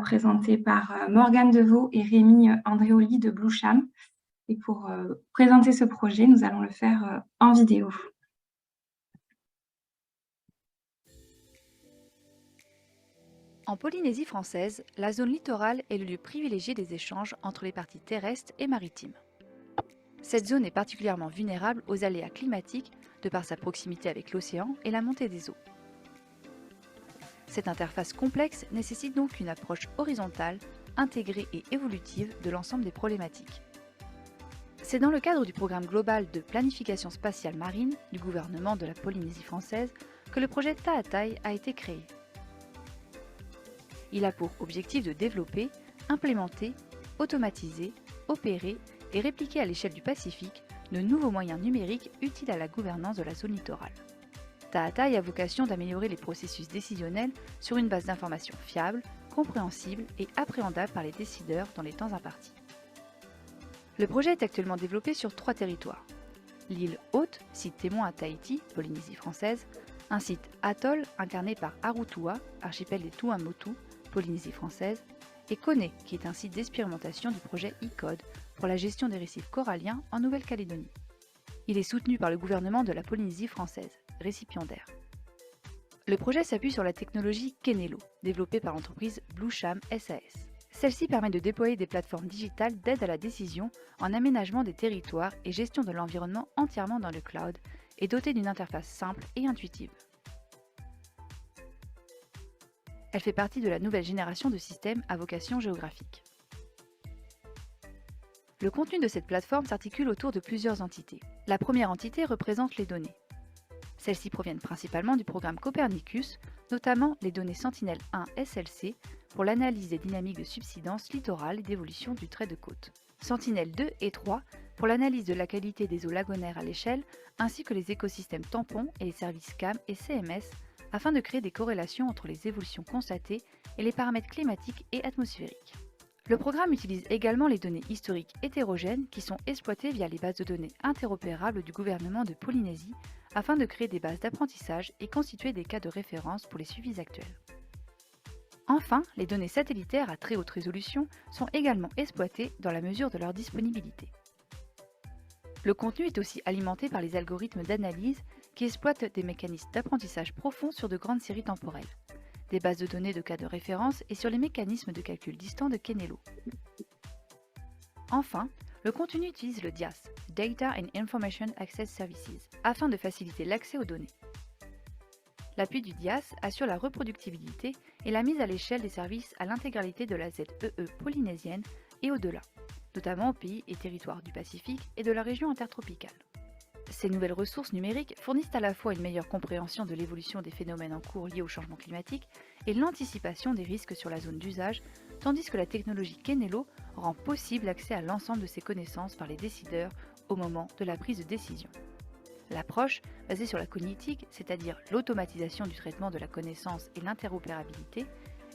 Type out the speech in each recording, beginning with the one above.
Présenté par Morgane Deveau et Rémi Andréoli de Bluesham. Et pour présenter ce projet, nous allons le faire en vidéo. En Polynésie française, la zone littorale est le lieu privilégié des échanges entre les parties terrestres et maritimes. Cette zone est particulièrement vulnérable aux aléas climatiques de par sa proximité avec l'océan et la montée des eaux. Cette interface complexe nécessite donc une approche horizontale, intégrée et évolutive de l'ensemble des problématiques. C'est dans le cadre du programme global de planification spatiale marine du gouvernement de la Polynésie française que le projet Taataï a été créé. Il a pour objectif de développer, implémenter, automatiser, opérer et répliquer à l'échelle du Pacifique de nouveaux moyens numériques utiles à la gouvernance de la zone littorale. Taataï a vocation d'améliorer les processus décisionnels sur une base d'informations fiable, compréhensible et appréhendable par les décideurs dans les temps impartis. Le projet est actuellement développé sur 3 territoires. L'île Haute, site témoin à Tahiti, Polynésie française, un site atoll incarné par Arutua, archipel des Tuamotu, Polynésie française, et Kone, qui est un site d'expérimentation du projet e-Code pour la gestion des récifs coralliens en Nouvelle-Calédonie. Il est soutenu par le gouvernement de la Polynésie française, récipiendaire. Le projet s'appuie sur la technologie Kenelo, développée par l'entreprise Bluesham SAS. Celle-ci permet de déployer des plateformes digitales d'aide à la décision en aménagement des territoires et gestion de l'environnement entièrement dans le cloud et dotée d'une interface simple et intuitive. Elle fait partie de la nouvelle génération de systèmes à vocation géographique. Le contenu de cette plateforme s'articule autour de plusieurs entités. La première entité représente les données. Celles-ci proviennent principalement du programme Copernicus, notamment les données Sentinel-1 SLC pour l'analyse des dynamiques de subsidence littorale et d'évolution du trait de côte. Sentinel-2 et 3 pour l'analyse de la qualité des eaux lagonaires à l'échelle, ainsi que les écosystèmes tampons et les services CAM et CMS, afin de créer des corrélations entre les évolutions constatées et les paramètres climatiques et atmosphériques. Le programme utilise également les données historiques hétérogènes qui sont exploitées via les bases de données interopérables du gouvernement de Polynésie afin de créer des bases d'apprentissage et constituer des cas de référence pour les suivis actuels. Enfin, les données satellitaires à très haute résolution sont également exploitées dans la mesure de leur disponibilité. Le contenu est aussi alimenté par les algorithmes d'analyse qui exploitent des mécanismes d'apprentissage profond sur de grandes séries temporelles, des bases de données de cas de référence et sur les mécanismes de calcul distants de Kenelo. Enfin, le contenu utilise le DIAS, Data and Information Access Services, afin de faciliter l'accès aux données. L'appui du DIAS assure la reproductibilité et la mise à l'échelle des services à l'intégralité de la ZEE polynésienne et au-delà, notamment aux pays et territoires du Pacifique et de la région intertropicale. Ces nouvelles ressources numériques fournissent à la fois une meilleure compréhension de l'évolution des phénomènes en cours liés au changement climatique et l'anticipation des risques sur la zone d'usage, tandis que la technologie Kenelo rend possible l'accès à l'ensemble de ces connaissances par les décideurs au moment de la prise de décision. L'approche, basée sur la cognitique, c'est-à-dire l'automatisation du traitement de la connaissance et l'interopérabilité,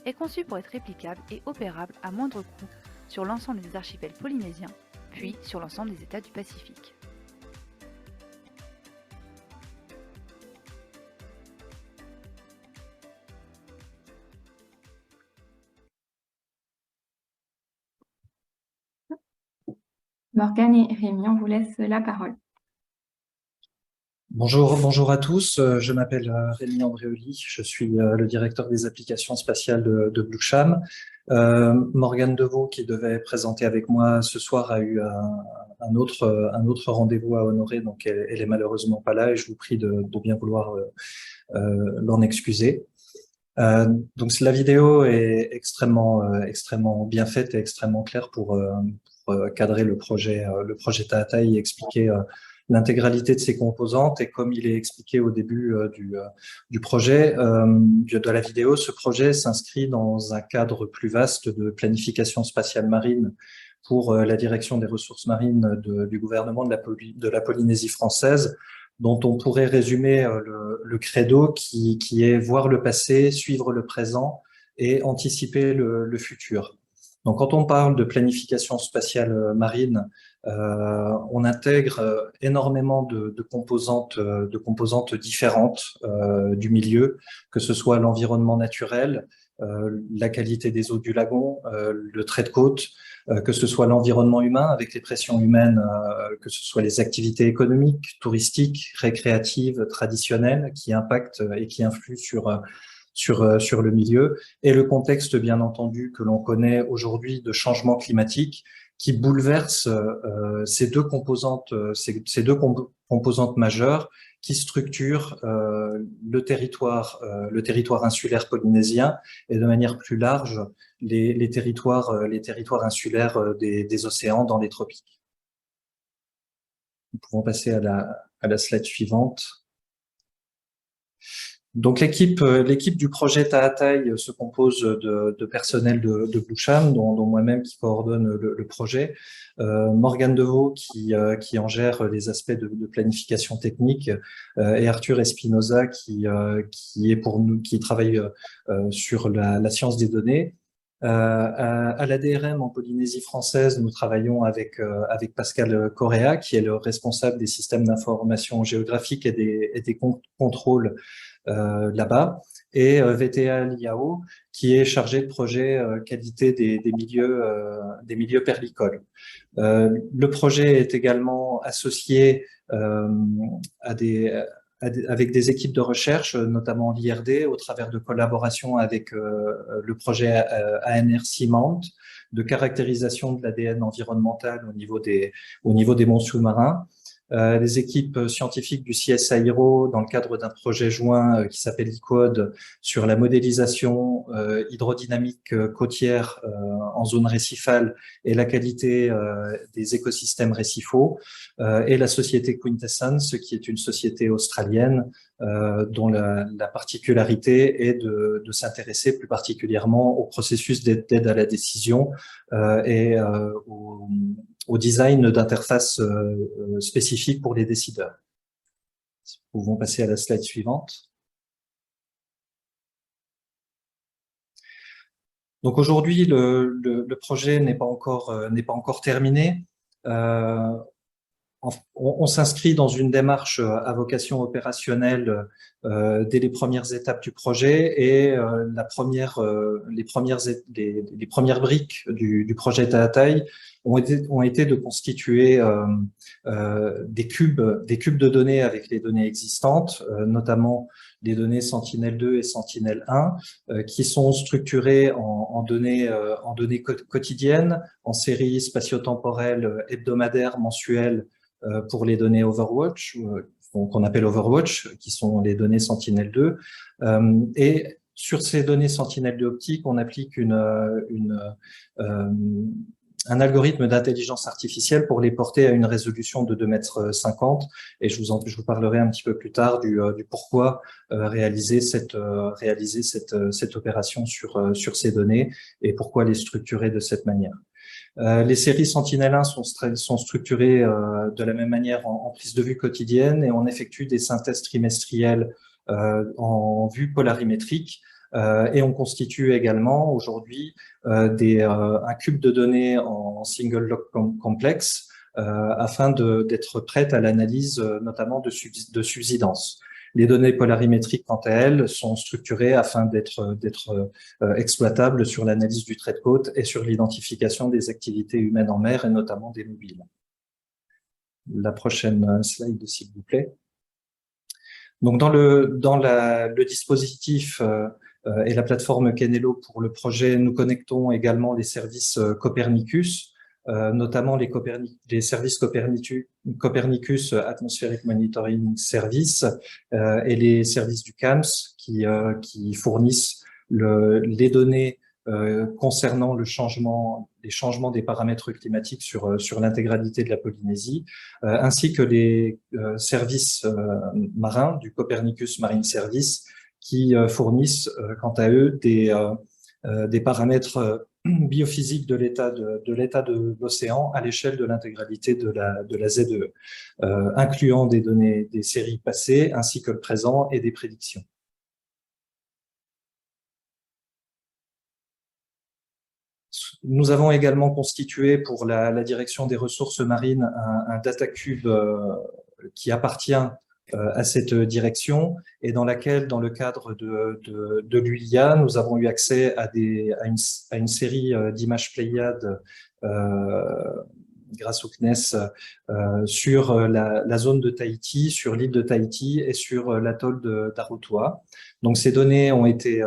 est conçue pour être réplicable et opérable à moindre coût sur l'ensemble des archipels polynésiens, puis sur l'ensemble des États du Pacifique. Morgane et Rémi, on vous laisse la parole. Bonjour à tous, je m'appelle Rémi Andréoli, je suis le directeur des applications spatiales de Bluesham. Morgane Deveau, qui devait présenter avec moi ce soir, a eu un autre rendez-vous à honorer, donc elle est malheureusement pas là et je vous prie de bien vouloir l'en excuser. Donc la vidéo est extrêmement bien faite et extrêmement claire pour cadrer le projet Taataï et expliquer l'intégralité de ses composantes. Et comme il est expliqué au début du projet, de la vidéo, ce projet s'inscrit dans un cadre plus vaste de planification spatiale marine pour la direction des ressources marines du gouvernement de la Polynésie française, dont on pourrait résumer le credo qui est voir le passé, suivre le présent et anticiper le futur. Donc, quand on parle de planification spatiale marine, on intègre énormément de composantes différentes du milieu, que ce soit l'environnement naturel, la qualité des eaux du lagon, le trait de côte, que ce soit l'environnement humain avec les pressions humaines, que ce soit les activités économiques, touristiques, récréatives, traditionnelles qui impactent et qui influent sur le milieu, et le contexte bien entendu que l'on connaît aujourd'hui de changement climatique qui bouleverse ces deux composantes majeures qui structurent le territoire insulaire polynésien et de manière plus large les territoires insulaires des océans dans les tropiques. Nous pouvons passer à la slide suivante. Donc l'équipe du projet Taataï se compose de personnel de Bluesham, dont moi-même qui coordonne le projet, Morgane Deveau qui en gère les aspects de planification technique, et Arthur Espinoza qui est pour nous, qui travaille sur la science des données. À la DRM en Polynésie française, nous travaillons avec Pascal Correa, qui est le responsable des systèmes d'information géographique et des contrôles là-bas, et VTA Liao, qui est chargé de projet qualité des milieux perlicoles. Le projet est également associé avec des équipes de recherche, notamment l'IRD, au travers de collaborations avec le projet ANR Ciment, de caractérisation de l'ADN environnemental au niveau des monts sous-marins. Les équipes scientifiques du CSIRO dans le cadre d'un projet joint qui s'appelle ICODE sur la modélisation hydrodynamique côtière en zone récifale et la qualité des écosystèmes récifaux, et la société Quintessence, qui est une société australienne dont la particularité est de s'intéresser plus particulièrement au processus d'aide à la décision et au design d'interfaces spécifiques pour les décideurs. Nous pouvons passer à la slide suivante. Donc aujourd'hui, le projet n'est pas encore terminé. On s'inscrit dans une démarche à vocation opérationnelle dès les premières étapes du projet, et les premières briques du projet Taataï ont été de constituer des cubes de données avec les données existantes, notamment les données Sentinel-2 et Sentinel-1, qui sont structurées en données quotidiennes, en séries spatio-temporelles hebdomadaires, mensuelles, pour les données Overwatch, qu'on appelle Overwatch, qui sont les données Sentinel-2. Et sur ces données Sentinel-2 optiques, on applique un algorithme d'intelligence artificielle pour les porter à une résolution de 2,50 m. Et je vous parlerai un petit peu plus tard du pourquoi réaliser cette opération sur ces données et pourquoi les structurer de cette manière. Les séries Sentinel-1 sont structurées de la même manière en prise de vue quotidienne, et on effectue des synthèses trimestrielles en vue polarimétrique, et on constitue également aujourd'hui un cube de données en single log complexe afin d'être prête à l'analyse notamment de subsidence. Les données polarimétriques, quant à elles, sont structurées afin d'être exploitables sur l'analyse du trait de côte et sur l'identification des activités humaines en mer et notamment des mobiles. La prochaine slide, s'il vous plaît. Donc, dans le dispositif et la plateforme Kenelo pour le projet, nous connectons également les services Copernicus, notamment les services Copernicus Atmospheric Monitoring Service et les services du CAMS qui fournissent les données concernant les changements des paramètres climatiques sur l'intégralité de la Polynésie, ainsi que les services marins du Copernicus Marine Service qui fournissent quant à eux des paramètres biophysiques de l'état de l'océan à l'échelle de l'intégralité de la ZE, incluant des données des séries passées ainsi que le présent et des prédictions. Nous avons également constitué pour la direction des ressources marines un data cube qui appartient à cette direction et dans laquelle, dans le cadre de l'UIA, nous avons eu accès à une série d'images Pléiades grâce au CNES sur la zone de Tahiti, sur l'île de Tahiti et sur l'atoll d'Arotoa. Donc ces données ont été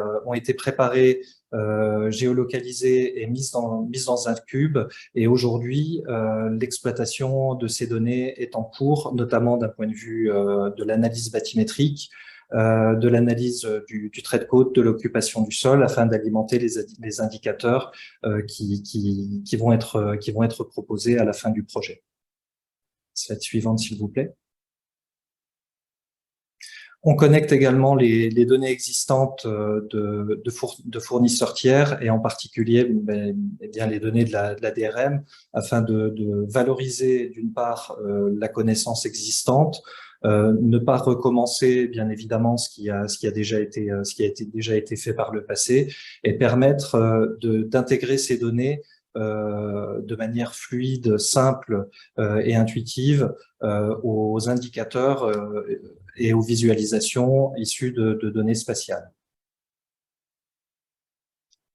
préparées, géolocalisées et mises dans un cube. Et aujourd'hui, l'exploitation de ces données est en cours, notamment d'un point de vue de l'analyse bathymétrique, de l'analyse du trait de côte, de l'occupation du sol, afin d'alimenter les indicateurs qui vont être proposés à la fin du projet. Slide suivante, s'il vous plaît. On connecte également les données existantes de fournisseurs tiers et en particulier eh bien, les données de la DRM afin de valoriser d'une part la connaissance existante, ne pas recommencer bien évidemment ce qui a déjà été fait par le passé et permettre d'intégrer ces données de manière fluide, simple et intuitive aux indicateurs et aux visualisations issues de données spatiales.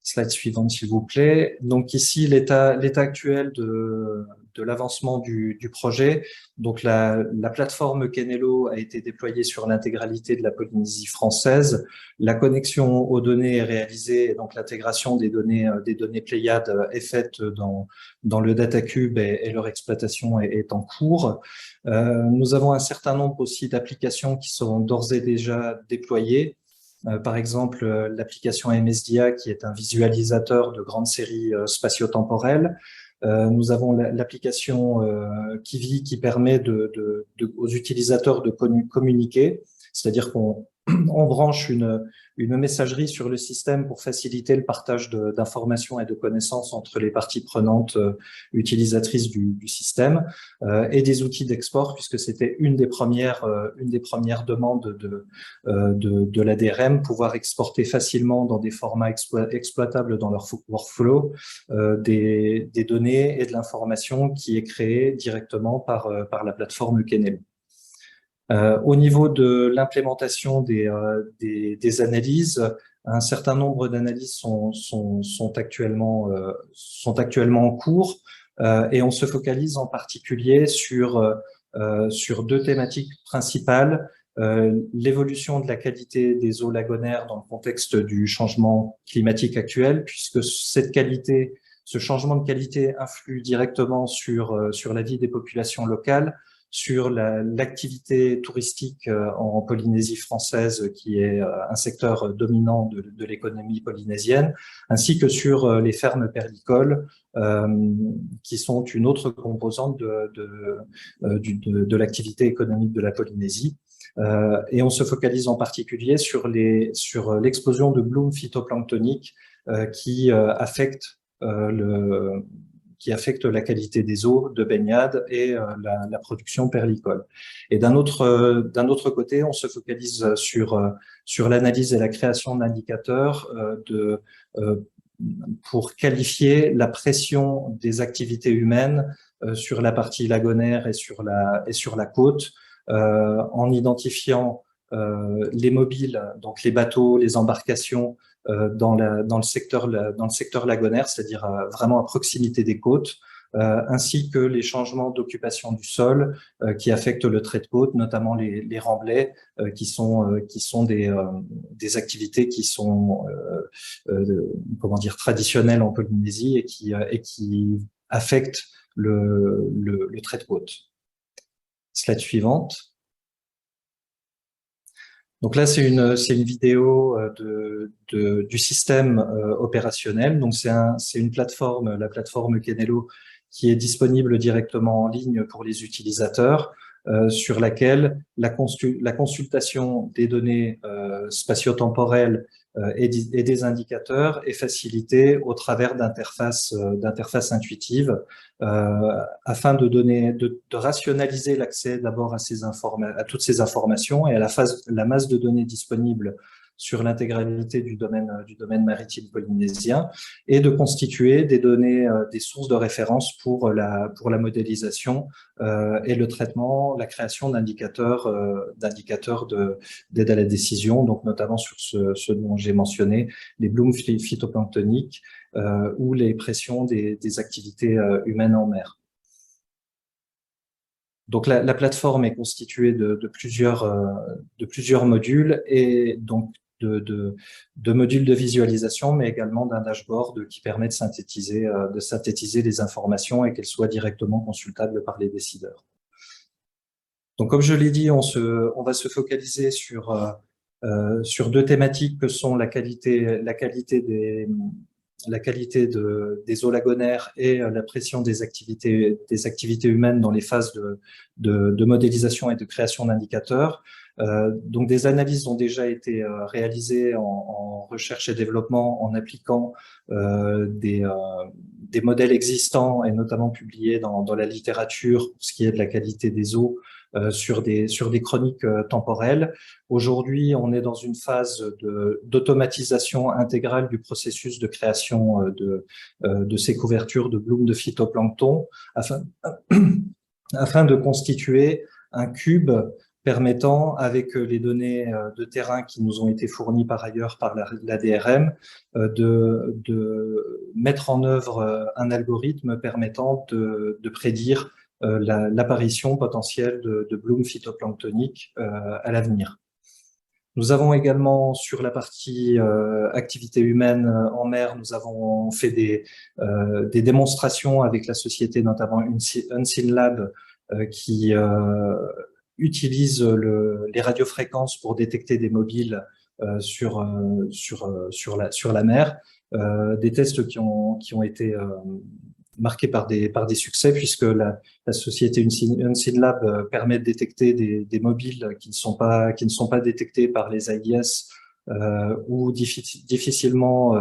Slide suivante, s'il vous plaît. Donc ici, l'état actuel de l'avancement du projet. Donc la plateforme Kenelo a été déployée sur l'intégralité de la Polynésie française. La connexion aux données est réalisée, donc l'intégration des données Pléiades est faite dans le DataCube et leur exploitation est en cours. Nous avons un certain nombre aussi d'applications qui sont d'ores et déjà déployées. Par exemple, l'application MSDA, qui est un visualisateur de grandes séries spatio-temporelles. Nous avons l'application Kiwi qui permet aux utilisateurs de communiquer, c'est-à-dire qu'on branche une messagerie sur le système pour faciliter le partage d'informations et de connaissances entre les parties prenantes utilisatrices du système et des outils d'export, puisque c'était une des premières demandes de la DRM, pouvoir exporter facilement dans des formats exploitables dans leur workflow des données et de l'information qui est créée directement par la plateforme Kenelo. Au niveau de l'implémentation des analyses, un certain nombre d'analyses sont actuellement en cours et on se focalise en particulier sur deux thématiques principales. L'évolution de la qualité des eaux lagonaires dans le contexte du changement climatique actuel, puisque ce changement de qualité influe directement sur la vie des populations locales, sur l'activité touristique en Polynésie française, qui est un secteur dominant de l'économie polynésienne, ainsi que sur les fermes perlicoles, qui sont une autre composante de l'activité économique de la Polynésie. Et on se focalise en particulier sur l'explosion de blooms phytoplanctoniques qui affecte la qualité des eaux de baignade et la production perlicole. Et d'un autre côté, on se focalise sur l'analyse et la création d'indicateurs pour qualifier la pression des activités humaines sur la partie lagonaire et sur la côte, en identifiant les mobiles, donc les bateaux, les embarcations, dans le secteur lagonaire, c'est-à-dire vraiment à proximité des côtes, ainsi que les changements d'occupation du sol qui affectent le trait de côte, notamment les remblais, qui sont des activités qui sont traditionnelles en Polynésie et qui affectent le trait de côte. Slide suivante. Donc là, c'est une vidéo du système opérationnel. Donc c'est une plateforme, la plateforme Kenelo, qui est disponible directement en ligne pour les utilisateurs, sur laquelle la consultation des données spatio-temporelles et des indicateurs est facilitée au travers d'interfaces intuitives, afin de rationaliser l'accès d'abord à toutes ces informations et à la masse de données disponibles sur l'intégralité du domaine maritime polynésien et de constituer des données, des sources de référence pour la modélisation et le traitement, la création d'indicateurs d'aide à la décision, donc notamment sur ce dont j'ai mentionné, les blooms phytoplanctoniques ou les pressions des activités humaines en mer. Donc la plateforme est constituée de plusieurs modules et donc de modules de visualisation, mais également d'un dashboard qui permet de synthétiser les informations et qu'elles soient directement consultables par les décideurs. Donc comme je l'ai dit, on va se focaliser sur deux thématiques que sont la qualité des eaux lagonaires et la pression des activités humaines dans les phases de modélisation et de création d'indicateurs. Donc des analyses ont déjà été réalisées en recherche et développement en appliquant des modèles existants et notamment publiés dans la littérature pour ce qui est de la qualité des eaux sur des chroniques temporelles. Aujourd'hui, on est dans une phase d'automatisation intégrale du processus de création de ces couvertures de blooms de phytoplancton afin de constituer un cube permettant, avec les données de terrain qui nous ont été fournies par ailleurs par la DRM, de mettre en œuvre un algorithme permettant de prédire l'apparition potentielle de blooms phytoplanctoniques à l'avenir. Nous avons également, sur la partie activité humaine en mer, nous avons fait des démonstrations avec la société, notamment Unseen Lab, qui utilise les radiofréquences pour détecter des mobiles sur la mer. Des tests qui ont été marqués par des succès, puisque la société Unseen Lab permet de détecter des mobiles qui ne sont pas détectés par les AIS ou difficilement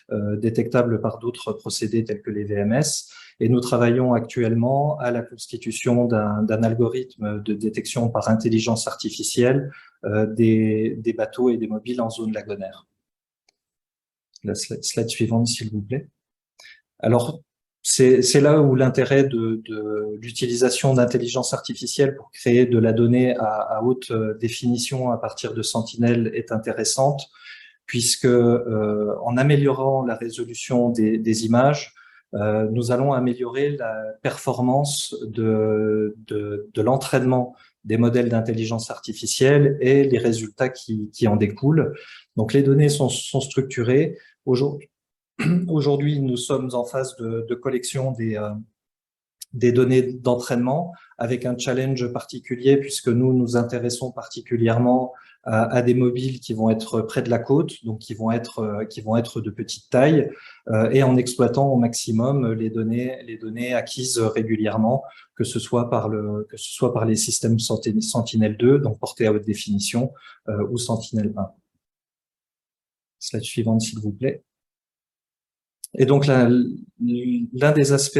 détectables par d'autres procédés tels que les VMS. Et nous travaillons actuellement à la constitution d'un algorithme de détection par intelligence artificielle des bateaux et des mobiles en zone lagonaire. La slide suivante, s'il vous plaît. Alors, c'est là où l'intérêt de l'utilisation d'intelligence artificielle pour créer de la donnée à haute définition à partir de Sentinel est intéressante, puisque en améliorant la résolution des images, nous allons améliorer la performance de l'entraînement des modèles d'intelligence artificielle et les résultats qui en découlent. Donc les données sont structurées. Aujourd'hui, nous sommes en phase de collection des données d'entraînement avec un challenge particulier, puisque nous nous intéressons particulièrement à des mobiles qui vont être près de la côte, donc qui vont être de petite taille, et en exploitant au maximum les données acquises régulièrement, que ce soit par les systèmes Sentinel-2, donc portés à haute définition, ou Sentinel-1. Slide suivante, s'il vous plaît. Et donc l'un des aspects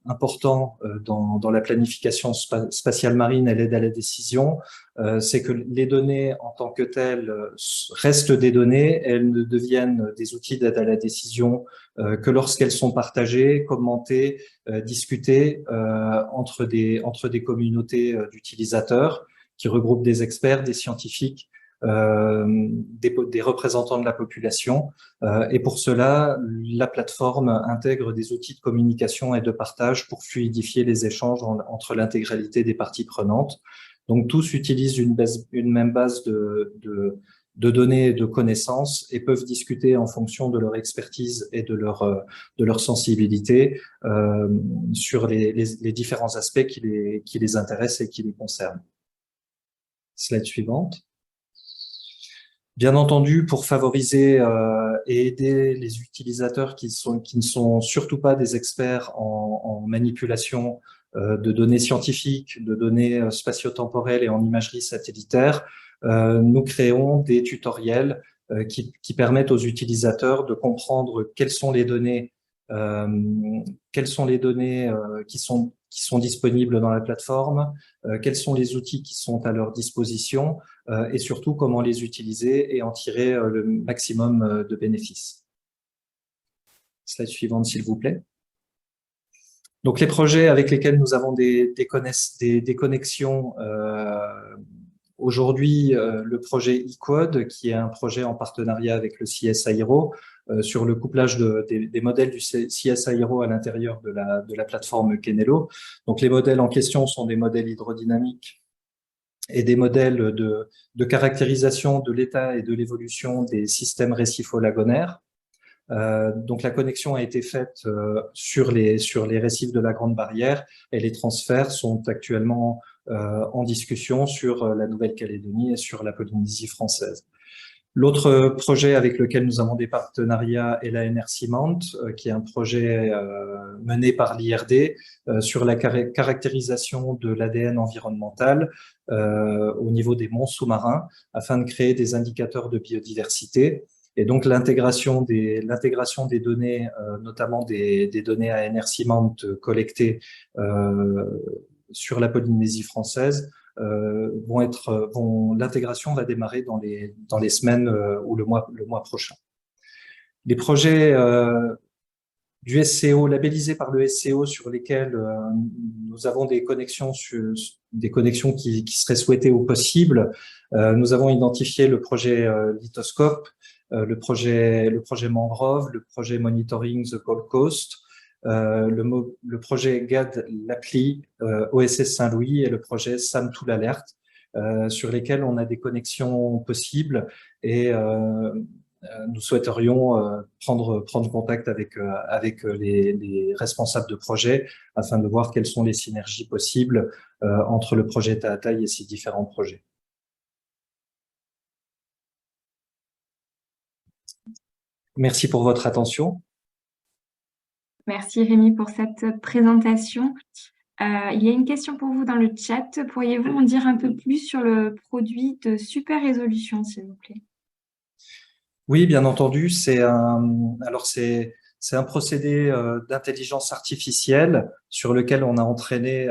importants dans la planification spatiale marine et l'aide à la décision, c'est que les données en tant que telles restent des données, elles ne deviennent des outils d'aide à la décision que lorsqu'elles sont partagées, commentées, discutées entre des communautés d'utilisateurs qui regroupent des experts, des scientifiques, des représentants de la population, et pour cela, la plateforme intègre des outils de communication et de partage pour fluidifier les échanges entre l'intégralité des parties prenantes. Donc tous utilisent une même base de données et de connaissances et peuvent discuter en fonction de leur expertise et de leur sensibilité sur les différents aspects qui les intéressent et qui les concernent. Slide suivante. Bien entendu, pour favoriser et aider les utilisateurs qui ne sont surtout pas des experts en manipulation de données scientifiques, de données spatio-temporelles et en imagerie satellitaire, nous créons des tutoriels qui permettent aux utilisateurs de comprendre quelles sont les données qui qui sont disponibles dans la plateforme, quels sont les outils qui sont à leur disposition et surtout comment les utiliser et en tirer le maximum de bénéfices. Slide suivante, s'il vous plaît. Donc, les projets avec lesquels nous avons des connexions, aujourd'hui, le projet eQuod, qui est un projet en partenariat avec le CSIRO, sur le couplage des modèles du CSIRO à l'intérieur de la plateforme Kenelo. Donc, les modèles en question sont des modèles hydrodynamiques et des modèles de caractérisation de l'état et de l'évolution des systèmes récifo-lagonaires. Donc la connexion a été faite sur les récifs de la Grande Barrière et les transferts sont actuellement en discussion sur la Nouvelle-Calédonie et sur la Polynésie française. L'autre projet avec lequel nous avons des partenariats est la NRCiment, qui est un projet mené par l'IRD sur la caractérisation de l'ADN environnemental au niveau des monts sous-marins afin de créer des indicateurs de biodiversité. Et donc l'intégration des données, notamment des données à NRCiment collectées sur la Polynésie française, l'intégration va démarrer dans les semaines ou le mois prochain. Les projets du SCO, labellisés par le SCO, sur lesquels nous avons des connexions qui seraient souhaitées ou possibles. Nous avons identifié le projet Lithoscope, le projet Mangrove, le projet Monitoring the Gold Coast, le projet GAD l'appli OSS Saint-Louis et le projet SAM Tool Alert, sur lesquels on a des connexions possibles et nous souhaiterions prendre contact avec les responsables de projet afin de voir quelles sont les synergies possibles entre le projet Taataï et ces différents projets. Merci pour votre attention. Merci Rémi pour cette présentation. Il y a une question pour vous dans le chat. Pourriez-vous en dire un peu plus sur le produit de super résolution, s'il vous plaît? Oui, bien entendu. C'est un procédé d'intelligence artificielle sur lequel on a entraîné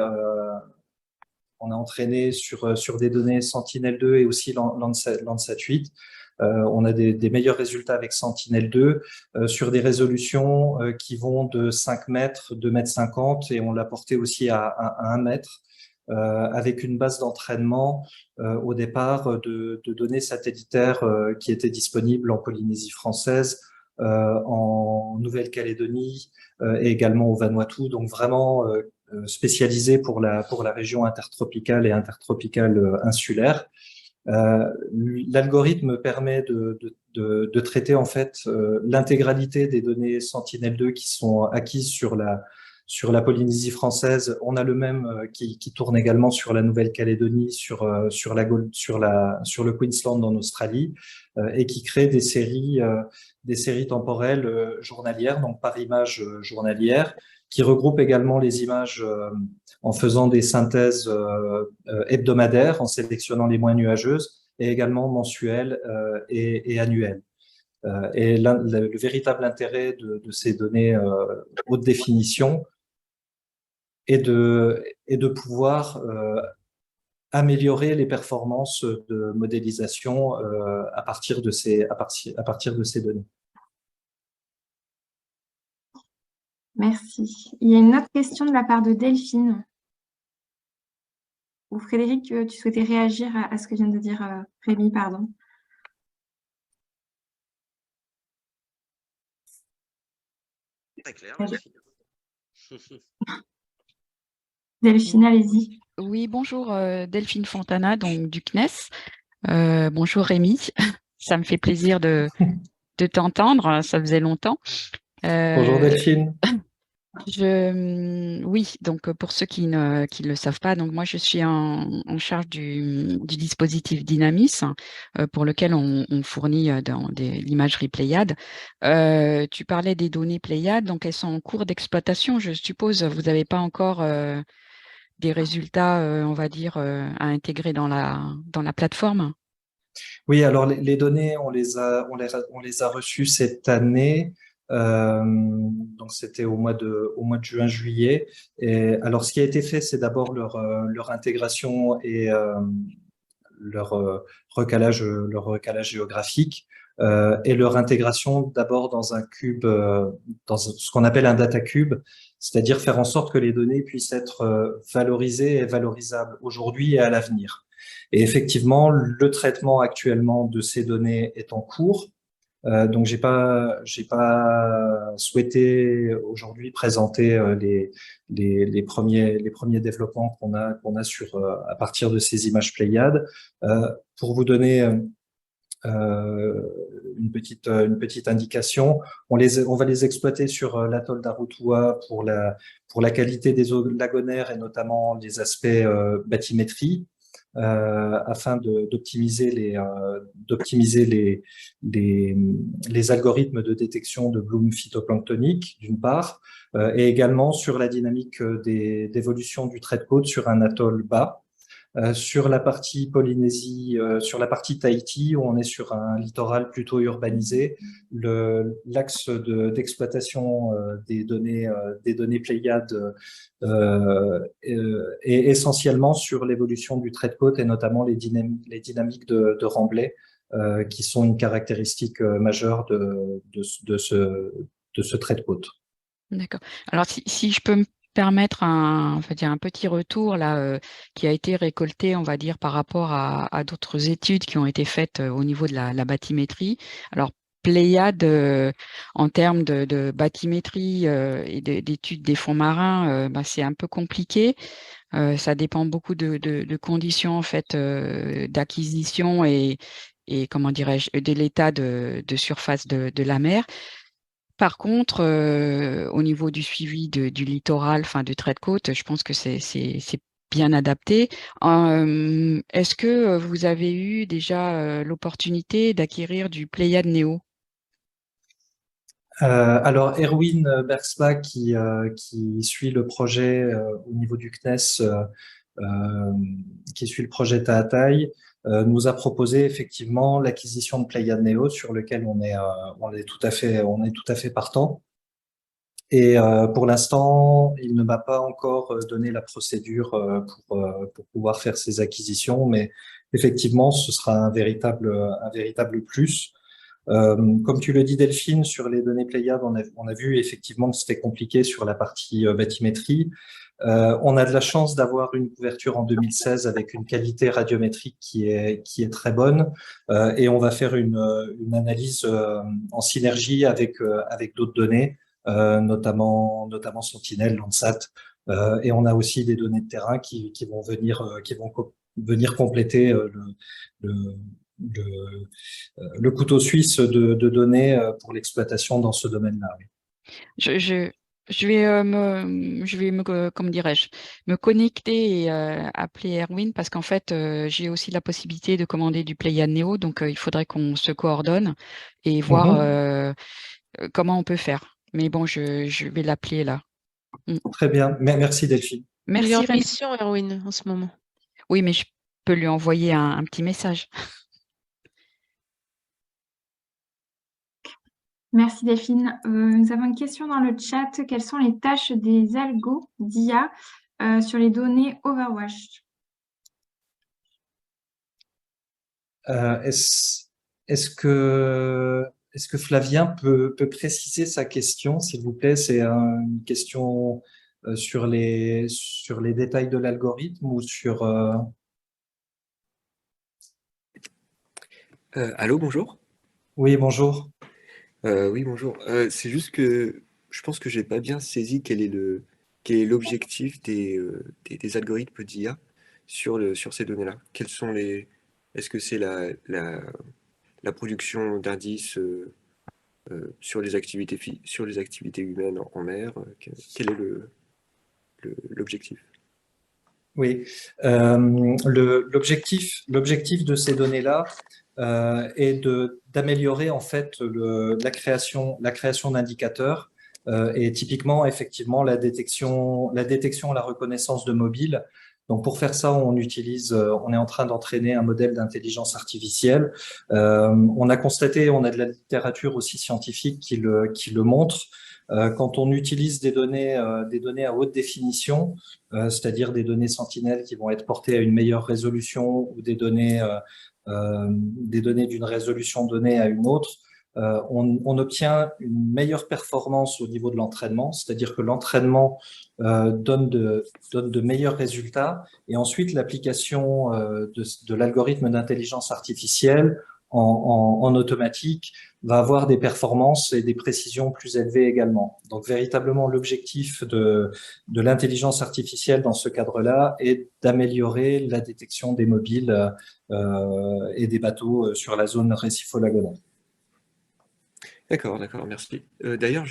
sur des données Sentinel-2 et aussi Landsat 8. On a des meilleurs résultats avec Sentinel-2 sur des résolutions qui vont de 5 mètres, 2,50 m et on l'a porté aussi à 1 mètre avec une base d'entraînement au départ de données satellitaires qui étaient disponibles en Polynésie française, en Nouvelle-Calédonie et également au Vanuatu. Donc vraiment spécialisé pour la région intertropicale et intertropicale insulaire. L'algorithme permet de traiter en fait l'intégralité des données Sentinel-2 qui sont acquises sur la Polynésie française. On a le même qui tourne également sur la Nouvelle-Calédonie, sur le Queensland en Australie, et qui crée des séries temporelles journalières, donc par image journalière, qui regroupe également les images en faisant des synthèses hebdomadaires, en sélectionnant les moins nuageuses, et également mensuelles et annuelles. Et le véritable intérêt de ces données haute définition est de pouvoir améliorer les performances de modélisation à partir de ces données. Merci. Il y a une autre question de la part de Delphine. Ou Frédéric, tu souhaitais réagir à ce que vient de dire Rémi, pardon. Très clair, merci. Delphine, allez-y. Oui, bonjour, Delphine Fontana, donc du CNES. Bonjour Rémi, ça me fait plaisir de t'entendre, ça faisait longtemps. Bonjour Delphine. Oui, donc pour ceux qui ne le savent pas, donc moi je suis en charge du dispositif Dynamis pour lequel on fournit l'imagerie Pléiade. Tu parlais des données Pléiade, donc elles sont en cours d'exploitation, je suppose. Vous n'avez pas encore des résultats, on va dire, à intégrer dans la plateforme? Oui, alors les données, on les a reçues cette année. Donc donc c'était au mois de juin-juillet. Et alors, ce qui a été fait, c'est d'abord leur intégration et leur leur recalage géographique et leur intégration d'abord dans un cube, dans ce qu'on appelle un data cube, c'est-à-dire faire en sorte que les données puissent être valorisées et valorisables aujourd'hui et à l'avenir. Et effectivement, le traitement actuellement de ces données est en cours. Donc j'ai pas souhaité aujourd'hui présenter les premiers développements qu'on a sur à partir de ces images Pléiades. Pour vous donner une petite indication, on va les exploiter sur l'atoll d'Arutua pour la qualité des eaux lagonaires et notamment les aspects bathymétrie. Afin d'optimiser les algorithmes de détection de bloom phytoplanctonique, d'une part, et également sur la dynamique d'évolution du trait de côte sur un atoll bas. Sur la partie Polynésie, sur la partie Tahiti, où on est sur un littoral plutôt urbanisé, l'axe d'exploitation des données Pléiades est essentiellement sur l'évolution du trait de côte et notamment les dynamiques de remblai, qui sont une caractéristique majeure de ce trait de côte. D'accord. Alors, si je peux me permettre on va dire un petit retour là, qui a été récolté, on va dire, par rapport à d'autres études qui ont été faites au niveau de la bathymétrie. Alors, Pléiades, en termes de bathymétrie et d'études des fonds marins, c'est un peu compliqué. Ça dépend beaucoup de conditions en fait d'acquisition et comment dirais-je, de l'état de surface de la mer. Par contre, au niveau du suivi du littoral, enfin du trait de côte, je pense que c'est bien adapté. Est-ce que vous avez eu déjà l'opportunité d'acquérir du Pléiade Neo? Alors Erwin Bergsma qui suit le projet au niveau du CNES, qui suit le projet Taataï, nous a proposé effectivement l'acquisition de Pléiade Neo sur lequel on est tout à fait partant. Et pour l'instant, il ne m'a pas encore donné la procédure pour pouvoir faire ces acquisitions, mais effectivement, ce sera un véritable plus. Comme tu le dis, Delphine, sur les données Pléiades, on a vu effectivement que c'était compliqué sur la partie bathymétrie. On a de la chance d'avoir une couverture en 2016 avec une qualité radiométrique qui est très bonne, et on va faire une analyse en synergie avec d'autres données, notamment Sentinel, Landsat, et on a aussi des données de terrain qui vont venir compléter le couteau suisse de données pour l'exploitation dans ce domaine-là. Oui. Je vais comment dirais-je, me connecter et appeler Erwin parce qu'en fait, j'ai aussi la possibilité de commander du Pléiade Neo, donc il faudrait qu'on se coordonne et voir comment on peut faire. Mais bon, je vais l'appeler là. Très bien. Merci Delphine. Merci. Il est en mission, Erwin, en ce moment. Oui, mais je peux lui envoyer un petit message. Merci Delphine. Nous avons une question dans le chat. Quelles sont les tâches des algos d'IA sur les données Overwatch? Est-ce que Flavien peut préciser sa question, s'il vous plaît? C'est une question sur les détails de l'algorithme ou sur... Allô, bonjour. Oui, bonjour. Oui, bonjour. C'est juste que je pense que j'ai pas bien saisi quel est l'objectif des algorithmes d'IA sur ces données-là. Est-ce que c'est la production d'indices sur les activités humaines en mer? Quel est l'objectif? Oui, l'objectif de ces données-là est d'améliorer en fait la création d'indicateurs et typiquement effectivement la détection, la reconnaissance de mobiles. Donc pour faire ça, on est en train d'entraîner un modèle d'intelligence artificielle. On a de la littérature aussi scientifique qui le montre. Quand on utilise des données à haute définition, c'est-à-dire des données Sentinel qui vont être portées à une meilleure résolution ou des données d'une résolution donnée à une autre, on obtient une meilleure performance au niveau de l'entraînement, c'est-à-dire que l'entraînement donne de meilleurs résultats, et ensuite l'application de l'algorithme d'intelligence artificielle en automatique va avoir des performances et des précisions plus élevées également. Donc véritablement l'objectif de l'intelligence artificielle dans ce cadre-là est d'améliorer la détection des mobiles et des bateaux sur la zone récifo-lagonaire. D'accord, merci. D'ailleurs,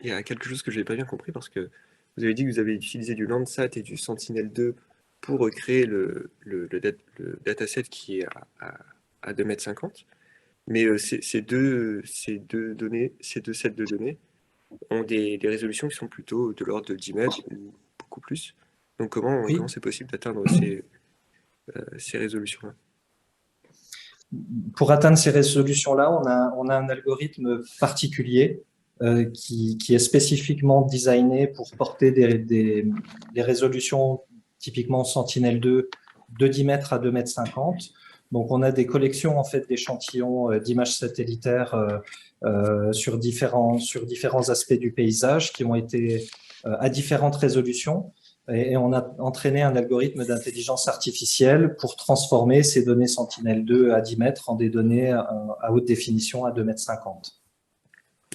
il y a quelque chose que je n'ai pas bien compris parce que vous avez dit que vous avez utilisé du Landsat et du Sentinel-2 pour créer le dataset qui est à 2,50 m. Mais ces deux sets de données ont des résolutions qui sont plutôt de l'ordre de 10 mètres ou beaucoup plus. Donc comment c'est possible d'atteindre ces résolutions-là? Pour atteindre ces résolutions-là, on a un algorithme particulier qui est spécifiquement designé pour porter des résolutions typiquement Sentinel-2 de 10 mètres à 2,50 m. Donc, on a des collections en fait d'échantillons d'images satellitaires sur différents aspects du paysage qui ont été à différentes résolutions. Et on a entraîné un algorithme d'intelligence artificielle pour transformer ces données Sentinel-2 à 10 mètres en des données à haute définition à 2,50 m.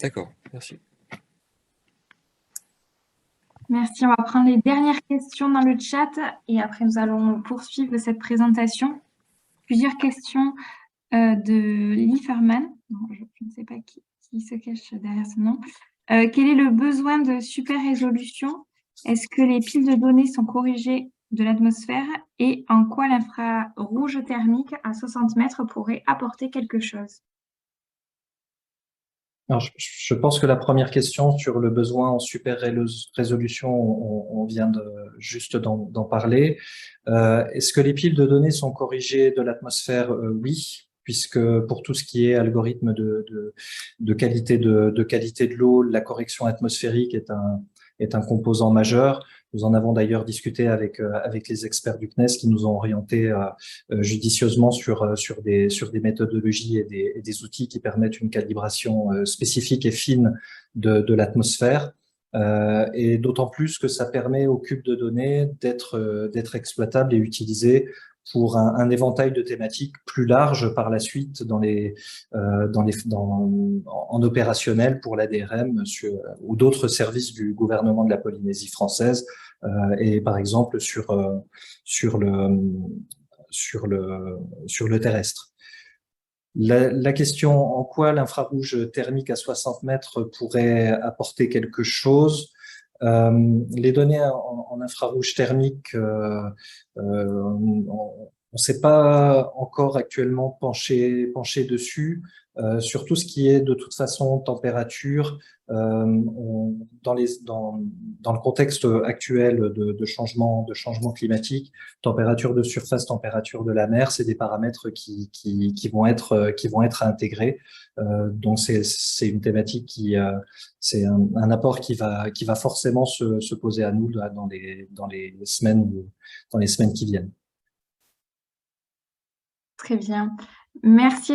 D'accord, merci. Merci, on va prendre les dernières questions dans le chat et après nous allons poursuivre cette présentation. Plusieurs questions de Lieferman. Je ne sais pas qui se cache derrière ce nom. Quel est le besoin de super résolution? Est-ce que les piles de données sont corrigées de l'atmosphère et en quoi l'infrarouge thermique à 60 mètres pourrait apporter quelque chose? Alors, je pense que la première question sur le besoin en super résolution, on vient juste d'en parler. Est-ce que les piles de données sont corrigées de l'atmosphère? Oui, puisque pour tout ce qui est algorithme de qualité de l'eau, la correction atmosphérique est un composant majeur. Nous en avons d'ailleurs discuté avec les experts du CNES qui nous ont orientés judicieusement sur des méthodologies et des outils qui permettent une calibration spécifique et fine de l'atmosphère. Et d'autant plus que ça permet au cube de données d'être exploitable et utilisé pour un éventail de thématiques plus large par la suite en opérationnel pour l'ADRM ou d'autres services du gouvernement de la Polynésie française et par exemple sur le terrestre. La question en quoi l'infrarouge thermique à 60 mètres pourrait apporter quelque chose. Les données en infrarouge thermique, on ne s'est pas encore actuellement penché dessus. Sur tout ce qui est de toute façon température, dans le contexte actuel de changement climatique, température de surface, température de la mer, c'est des paramètres qui vont être intégrés. Donc c'est une thématique c'est un apport qui va forcément se poser à nous dans les semaines qui viennent. Très bien. Merci.